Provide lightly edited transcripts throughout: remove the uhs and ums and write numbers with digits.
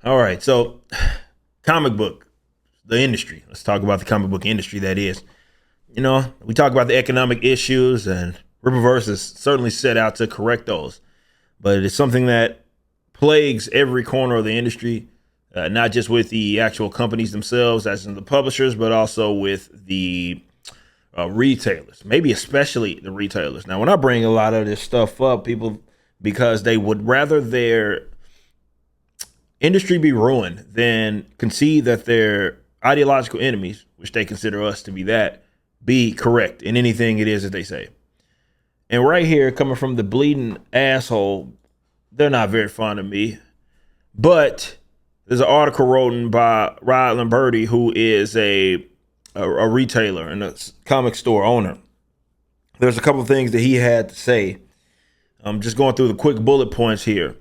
All right, so comic book, the industry. Let's talk about the comic book industry. That is, we talk about the economic issues, and Rippaverse is certainly set out to correct those. But it's something that plagues every corner of the industry, not just with the actual companies themselves, as in the publishers, but also with the retailers, maybe especially the retailers. Now, when I bring a lot of this stuff up, people, because they would rather their industry be ruined than concede that their ideological enemies, which they consider us to be that, be correct in anything it is that they say. And right here, coming from the bleeding asshole, they're not very fond of me. But there's an article written by Ryan Birdie, who is a retailer and a comic store owner. There's a couple of things that he had to say. I'm just going through the quick bullet points here.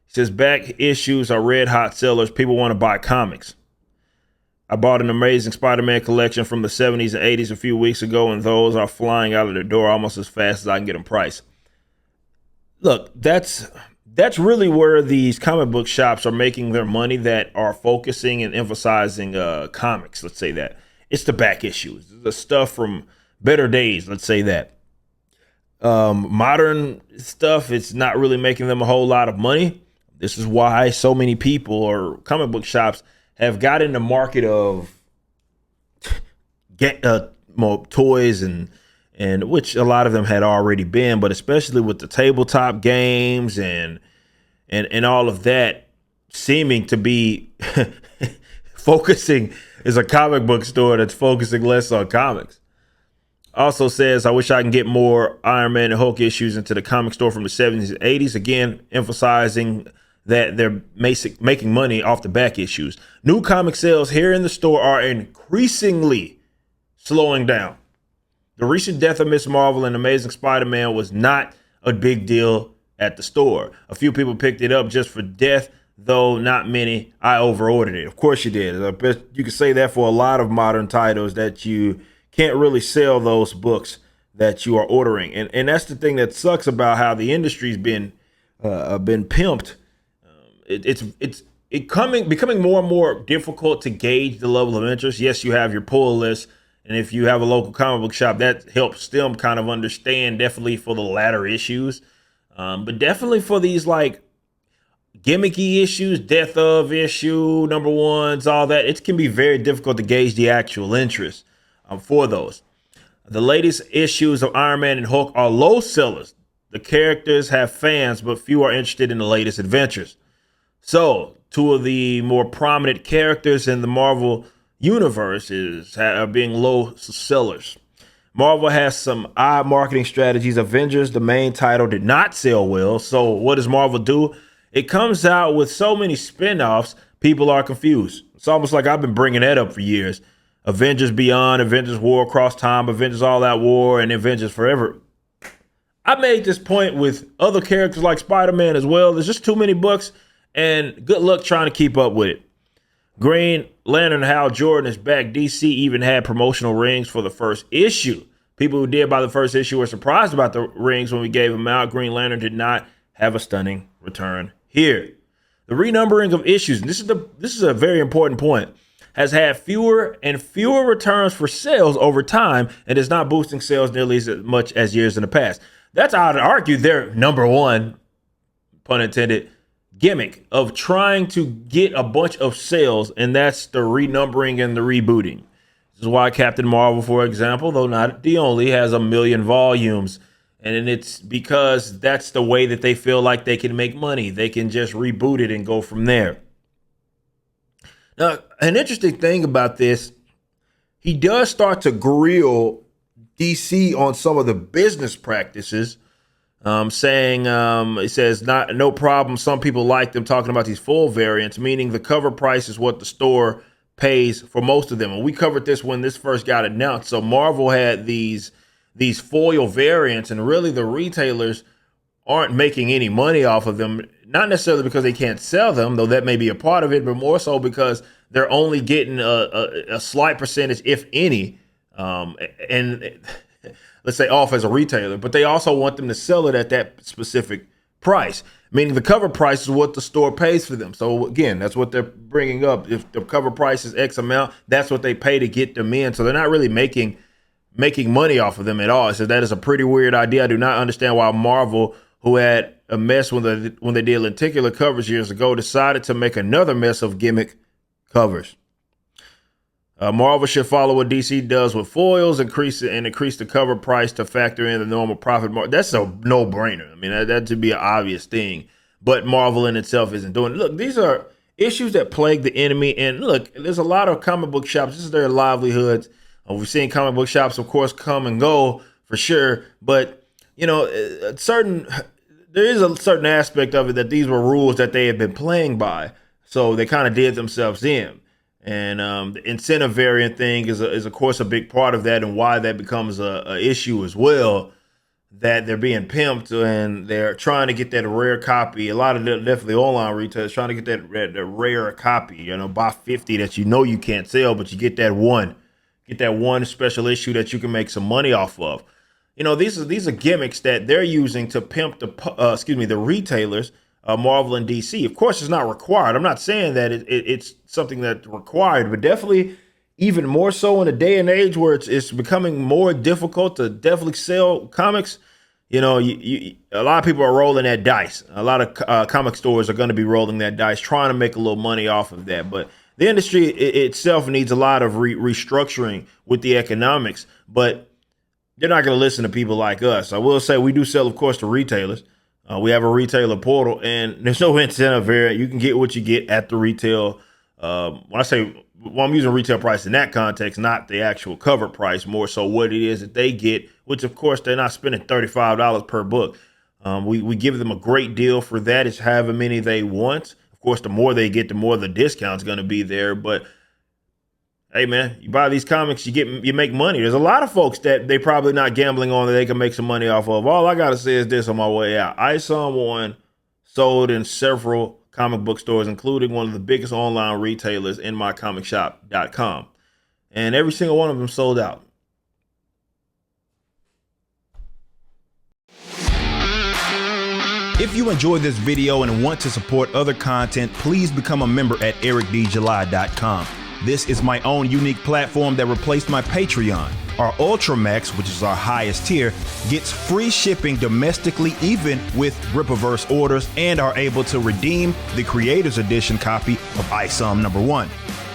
He says, back issues are red hot sellers. People want to buy comics. I bought an amazing Spider-Man collection from the 70s and 80s a few weeks ago, and those are flying out of the door almost as fast as I can get them priced. Look, that's really where these comic book shops are making their money, that are focusing and emphasizing comics. Let's say that. It's the back issues, the stuff from better days. Let's say that. Modern stuff, it's not really making them a whole lot of money. This is why so many people or comic book shops have got in the market of more toys and which a lot of them had already been, but especially with the tabletop games and all of that seeming to be focusing, is a comic book store that's focusing less on comics. Also says, I wish I can get more Iron Man and Hulk issues into the comic store from the 70s and 80s. Again, emphasizing that they're making money off the back issues. New comic sales here in the store are increasingly slowing down. The recent death of Miss Marvel and Amazing Spider-Man was not a big deal at the store. A few people picked it up just for death, though not many. I over-ordered it. Of course you did. I bet you could say that for a lot of modern titles, that you can't really sell those books that you are ordering. And that's the thing that sucks about how the industry's been pimped. It's becoming more and more difficult to gauge the level of interest. Yes, you have your pull list, and if you have a local comic book shop, that helps them kind of understand, definitely for the latter issues. But definitely for these like gimmicky issues, death of issue, number ones, all that, it can be very difficult to gauge the actual interest for those. The latest issues of Iron Man and Hulk are low sellers. The characters have fans, but few are interested in the latest adventures. So, two of the more prominent characters in the Marvel universe are being low sellers. Marvel has some odd marketing strategies. Avengers, the main title, did not sell well. So what does Marvel do? It comes out with so many spinoffs, people are confused. It's almost like I've been bringing that up for years. Avengers Beyond, Avengers War Across Time, Avengers All Out War, and Avengers Forever. I made this point with other characters like Spider-Man as well. There's just too many books, and good luck trying to keep up with it. Green Lantern Hal Jordan is back. DC even had promotional rings for the first issue. People who did buy the first issue were surprised about the rings when we gave them out. Green Lantern did not have a stunning return here. The renumbering of issues, and this is a very important point, has had fewer and fewer returns for sales over time, and is not boosting sales nearly as much as years in the past. That's, I would argue, their number one, pun intended, gimmick of trying to get a bunch of sales, and that's the renumbering and the rebooting. This is why Captain Marvel, for example, though not the only, has 1 million volumes, and it's because that's the way that they feel like they can make money. They can just reboot it and go from there. Now, an interesting thing about this, he does start to grill DC on some of the business practices, saying, it says, no problem. Some people like them, talking about these full variants, meaning the cover price is what the store pays for most of them. And we covered this when this first got announced. So Marvel had these foil variants, and really the retailers aren't making any money off of them, not necessarily because they can't sell them, though that may be a part of it, but more so because they're only getting a slight percentage, if any, and let's say off as a retailer, but they also want them to sell it at that specific price. meaning the cover price is what the store pays for them. So again, that's what they're bringing up. If the cover price is X amount, that's what they pay to get them in. So they're not really making money off of them at all. So that is a pretty weird idea. I do not understand why Marvel, who had a mess when they did lenticular covers years ago, decided to make another mess of gimmick covers. Marvel should follow what DC does with foils, increase the cover price to factor in the normal profit margin. That's a no-brainer. I mean, that should be an obvious thing. But Marvel in itself isn't doing it. Look, these are issues that plague the enemy. And look, there's a lot of comic book shops. This is their livelihoods. We've seen comic book shops, of course, come and go for sure. But, you know, there is a certain aspect of it that these were rules that they had been playing by. So they kind of did themselves in. And the incentive variant thing is of course, a big part of that, and why that becomes a issue as well, that they're being pimped and they're trying to get that rare copy. A lot of the definitely online retailers trying to get that rare copy, you know, buy 50 that you can't sell, but you get that one special issue that you can make some money off of. You know, these are gimmicks that they're using to pimp the retailers, Marvel and DC. Of course, it's not required. I'm not saying that it's something that's required, but definitely even more so in a day and age where it's becoming more difficult to definitely sell comics. You know, a lot of people are rolling that dice. A lot of comic stores are going to be rolling that dice, trying to make a little money off of that. But the industry itself needs a lot of restructuring with the economics, but they're not going to listen to people like us. I will say we do sell, of course, to retailers. We have a retailer portal, and there's no incentive variant. You can get what you get at the retail. When I'm using retail price in that context, not the actual cover price, more so what it is that they get, which of course they're not spending $35 per book. We give them a great deal for that. It's however many they want. Of course, the more they get, the more the discount's going to be there. But hey, man, you buy these comics, you make money. There's a lot of folks that they probably not gambling on that they can make some money off of. All I got to say is this on my way out. I saw one sold in several comic book stores, including one of the biggest online retailers, InMyComicShop.com. And every single one of them sold out. If you enjoyed this video and want to support other content, please become a member at EricDJuly.com. This is my own unique platform that replaced my Patreon. Our Ultramax, which is our highest tier, gets free shipping domestically even with Rippaverse orders, and are able to redeem the Creators Edition copy of ISOM #1.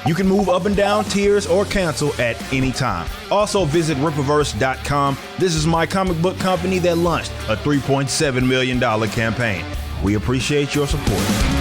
You can move up and down tiers or cancel at any time. Also visit Rippaverse.com. This is my comic book company that launched a $3.7 million campaign. We appreciate your support.